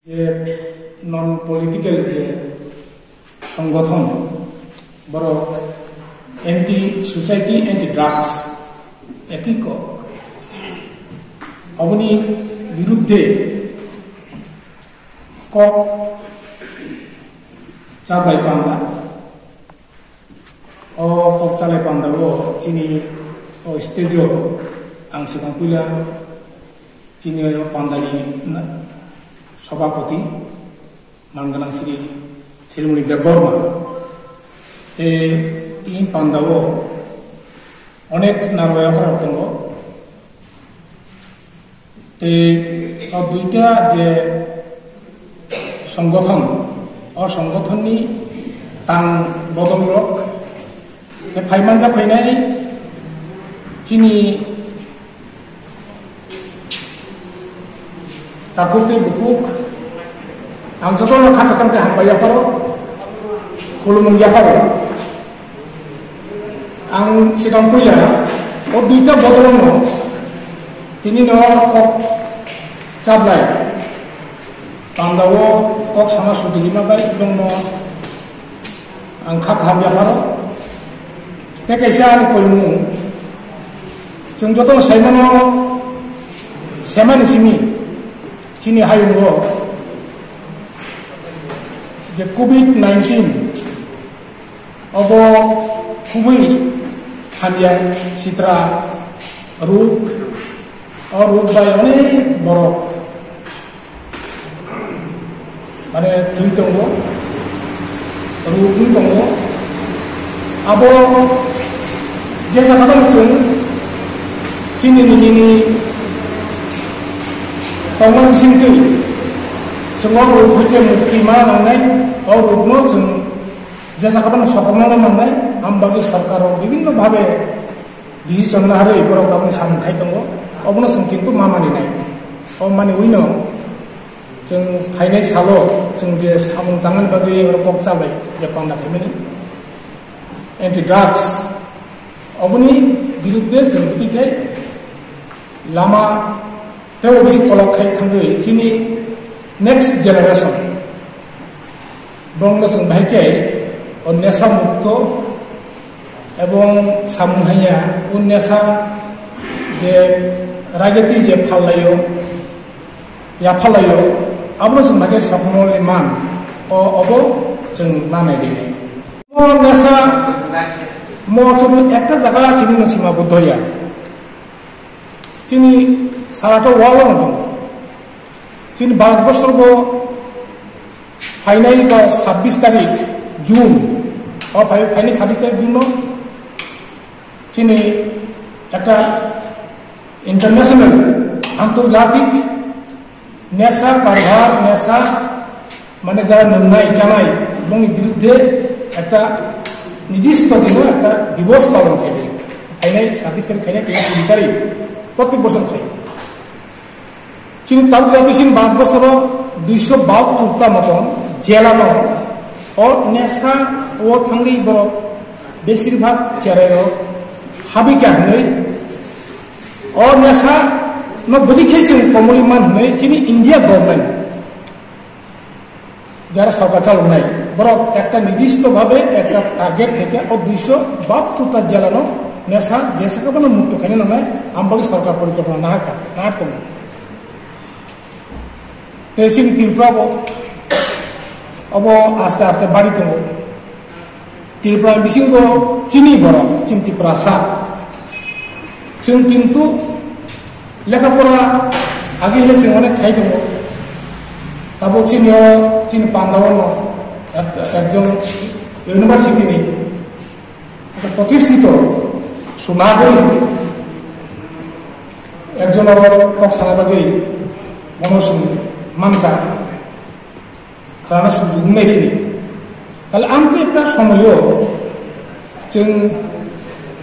যে non political যে সংগঠন বড় এন্টি সোসাইটি এন্টি ড্রাগস একক অবনি বিরুদ্ধে কক চালাই পান্দা ও কক চালাই পান্দা ও চিনি ও স্টেজ आं सिगां पयला चिनि पान्दानि सभापति मानगोनां श्री श्रीमणि देबबर्मा इ पान्दाव अनेक नारबायाफोर दङ दुईटा जे संगठन संगठननि तां बदलरक फाइमान जाफैनाय चिनि Takutnya bukuk, ang soto nak kata sampai hamba ya paro, kulumung ya paro, ang sidang puya, oh duita bodong no, tini no kok cablay, pandawo kok sama sudah 5 kali dong no, ang kak hamba ya paro, tekesian koimu, jengjoto saya mana, seman di sini. Sini hayung wo je COVID-19 obo kubui hanya citra rug और rug by अनेक borok माने Thuy दंगो rug दंगो abo jasa kadang sung sini Tongman singki, semua ruk itu muktima nangai, और rukno jeng jasa kapan sokongan nangai, ambagi sarkar bibinno bhabe decision na hari borok kami samkai tongo, obno singkin tu mama ni nai, mani wino, jeng fainai salo, jeng je samung tangan bagi rokok cabai, Jepang dak ini, anti drugs, obni birudde jeng betikai lama Tapi bisa kalau kait tanggai sini next generation, bang naseng bahagia, on nesa mukto, ebong samuhaya, on nesa je ragati je phalayo, ya phalayo, abang naseng bahagia sapno leman, obo jeng mana ini. Mo nesa mo coba ekta jaga sini nasi ma budoya, sini সারাটা ওয়াল মতো চিনি Bharatvarsha final 26 তারিখ June final 26 তারিখ June চিনি একটা international আন্তর্জাতিক নেশা কারবার নেশা মানে যারা নোংরাই জানাই এবং বিরুদ্ধে একটা নির্দিষ্ট দিনে একটা দিবস পালন করে ফাইনাল 26 তারিখ ফাইনাল 20 তারিখ প্রত্যেক বছর খাই চিনি তার জাতিসীন ভারতবর্ষের 272টা মতন জেলানো ও নেশা ও থাঙ্গি বড় বেশিরভাগ চেরাইও হাবিকা হই ও নেশা ন বলিখেছেন কমলিমান হই চিনি ইন্ডিয়া গভর্নমেন্ট যারা সরকার চালনাই বড় একটা নির্দিষ্টভাবে একটা টার্গেট থেকে ও 272টা জেলানো নেশা যে সাকানো মুক্ত খাইনে নয় আমবাগি সরকার পরিকল্পনা না হাঁটতো Tesing Tirprabo, Obo aste bari tungo. Tirpra bisingo sini borok, cinti prasa. Cing pintu leka pura agi le singone khai tungo. Tabo cini pandawono, একজন ইউনিভার্সিটি নেই প্রতিষ্ঠিত সুনাগরিক একজন কক্সানাবাগে মনোসুন মানতা karena sejumlah sini. Kalau angka kita semuanya, jeng,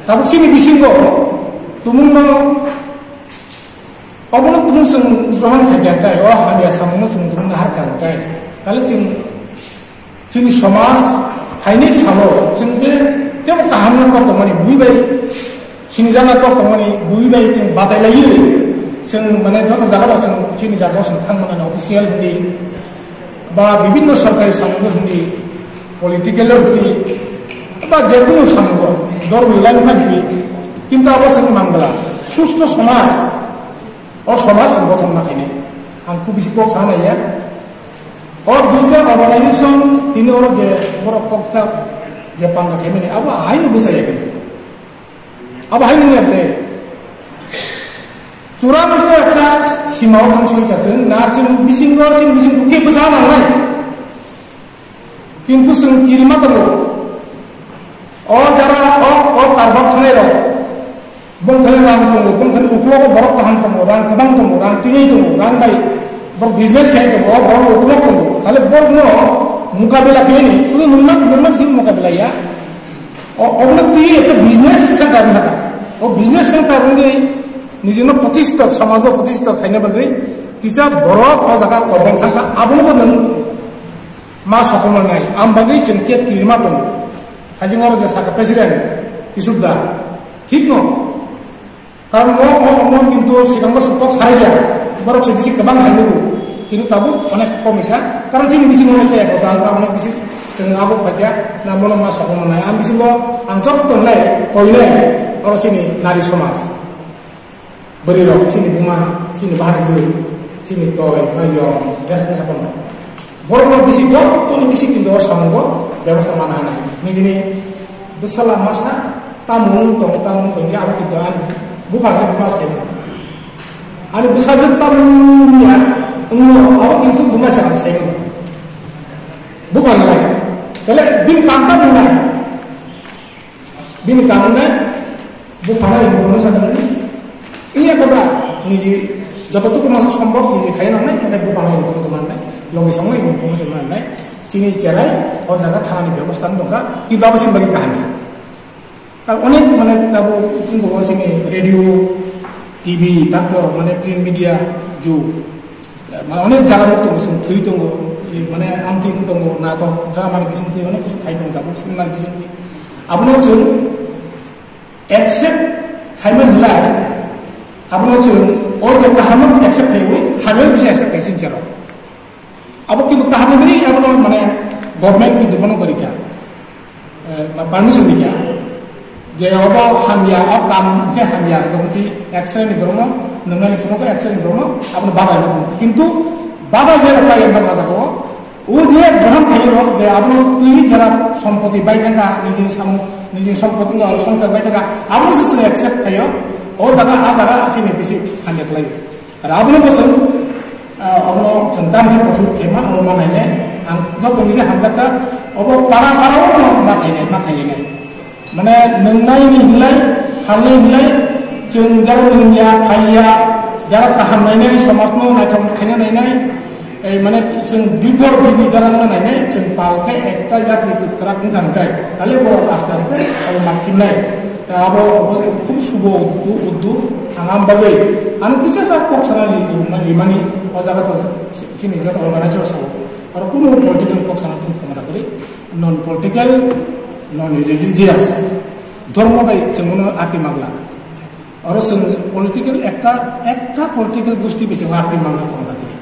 tapi sini bisinggo, tumungno, abang tumung seng berhan kajian kaya, wah hanya samungno tumung harkan kaya. Kalau sini somas, ini samo, jeng dia mau tahanan kok temani bui bayi, sini jangan kok temani bui bayi jeng batai lagi. Jeng mana jatuh jaga jeng sini jaga jeng tang mana official hindi বা বিভিন্ন সরকারি সামগ্রী হিন্দি পলিটিক্যালের হিন্দি বা যে কোনো সামগ্র ধর্ম Elaine থাকবি কিন্তু অবশ্যই বাংলা সুস্থ সমাজ ও সমাজ সংগঠন না খাইনি আমি খুব বেশি পক্ষ সানাইয়া ও দুইটা অর্গানাইজেশন তিনি ওর যে বড় পক্ষ যে পাঙ্গা খাইনি আবু আইনি বুঝাইয়া কিন্তু আবু আইনি নিয়ে চূড়ান্ত একটা সীমাও থামসই কাছেন না চিন বিসিং বুকে বোঝা নাंनाय কিন্তু जों কিরিমা দङ ও যারা ও কারবার থানায় রং বংথানে রাং দङ বংথানে উকলক বরক তাহান দङ রাং गोबां दङ রাং তিনই দङ রাং বাই বড় বিজনেস খাই দङ বড় উকলক দङ তাহলে বড় মোকাবিলা খাইনি শুধু নুনমান সিং মোকাবিলায়া অবনতি একটা বিজনেস সেন্টার না ও বিজনেস সেন্টার রঙে নিজেनो प्रतिष्ठित समाज प्रतिष्ठित खायने बागै किसा बरफ ओ जागा करबां थांखा आबुंबो नों मा सखमनाय आम बागै जोंके तिरमा दं हाजिङाव जे साका प्रेसिडेंट किसुदा ठीक न कारण म किन्तु सिगांबो सपक साराय गया बरफ से बिसि गोबां हायनोबो किन्तु ताबो अनेक कमिखा कारण जों बिसि मने के दांखा अनेक बिसि जों आबो फाया ना मनो मा सखमनाय आम बिसिबो आं जब तनलाय कइनाय अरसिनि नारी समाज beri rok sini bunga sini bahan itu sini toy ayo biasa apa nih borong bisi dok tuh bisi kindo sanggo ବ୍ୟବସ୍ଥା mana nih ini gini besar masa tamu tong ya aku gitu an bukan mas ini ada besar tamunya aku itu bunga sangat saya bukan lagi kalau bin kantor mulai bukan lagi bunga sangat iya kaba niji যতটুকু মাসা সম্ভব নিজে খাই না নাই এখানে দোকানে income জমান নাই লগে সঙ্গে ইনকাম জমান নাই চিনি চেরাই ও জায়গা থানানি ব্যবস্থা দরকার কিন্তু আবার সিনবাগি কাহিনী আর অনেক মানে তাবো কিন্তু চিনি রেডিও টিভি তারপর মানে প্রিন্ট মিডিয়া যুগ মানে অনেক জায়গা মতো থুই দङ মানে আমতি দङ নাটক ড্রামা বিসিন্তি অনেক কিছু খাই দङ তাবো সিনেমা বিসিন্তি আপনার जों एक्सेप्ट खाइमोन हलाय आपनो जों ओ जे ताहामन एक्सेप्ट खाइबो हानो बिसे एक्सेप्ट खाइसिन जेरो अब किन्तु ताहामन नि आपनो माने गभर्नमेंट किन्तु बनो करिका परमिशन दिया जे अब हामिया अब काम के हामिया गमति एक्सेप्ट नि गरम नमनानि कोनो एक्सेप्ट नि गरम आपनो बाधा नि किन्तु बाधा बेर पाइ एम राजाको ও যে গ্রহণ খাইলো যে আপনি তুই যারা সম্পত্তি বাই থাকা নিজে সম্পত্তি সংসার বাই থাকা আপনি যদি एक्सेप्ट খাইও ও জায়গা আ জায়গা আছে নি বেশি খান্ডে খাই আর আপনি বলছেন আপনি সন্তান কে পথু খেমা ও মানাইনে আং যত নিজে হামজাকা অব পাড়াও তো না খাইনে মানে নংনাইনি হিলাই হালনাই হিলাই जों যারা নংয়া খাইয়া যারা কাহামনাইনে সমাজनो নাইथम खायना नायनाय माने जों दिगर टिभि जाना नायनाय जों पालखाय एकता जाति करा बुंखानखाय दाले बर आस्ते अब माखिनाय दा अब खूब शुभ उद्दु आंगाम बागै आं किसा जा पक्षानालि लिमानि ओ जागा तो चिनि जात अर्गानाइजर साव आरो कुनु पलिटिकल पक्षाना जों खामारा करि नन पलिटिकल नन रिलिजियास धर्म बाय जोंनो आति मागला आरो जों पलिटिकल एकता पलिटिकल गोष्ठी बेसे आति मागला खामारा करि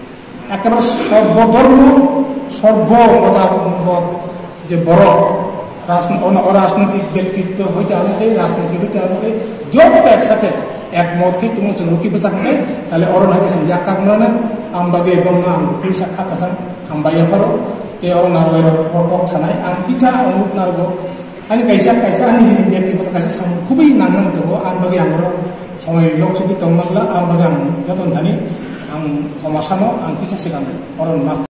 একেবারে সর্বধর্ম সর্বমতামত যে বড় অরাজনৈতিক ব্যক্তিত্ব হইতে আমাকে রাজনীতি হইতে আমাকে যত একসাথে একমত খেয়ে তুমি লুকি বেসাকে তাহলে অরণ হইতে ইয়াকা গুণানে আমবাগে এবং আম ফিসা খাকাসান হামবাইয়া পারো তে অরণ নারগের পক সানাই আম কিছা অনুরূপ নারগো আমি কাইসা আমি ব্যক্তিগত কাছে খুবই নানান দেবো আমবাগে আমার সময় লোকসভা তংমাগলা আমবাগে আম যতন জানি ang komasano ang kisa silang oron mak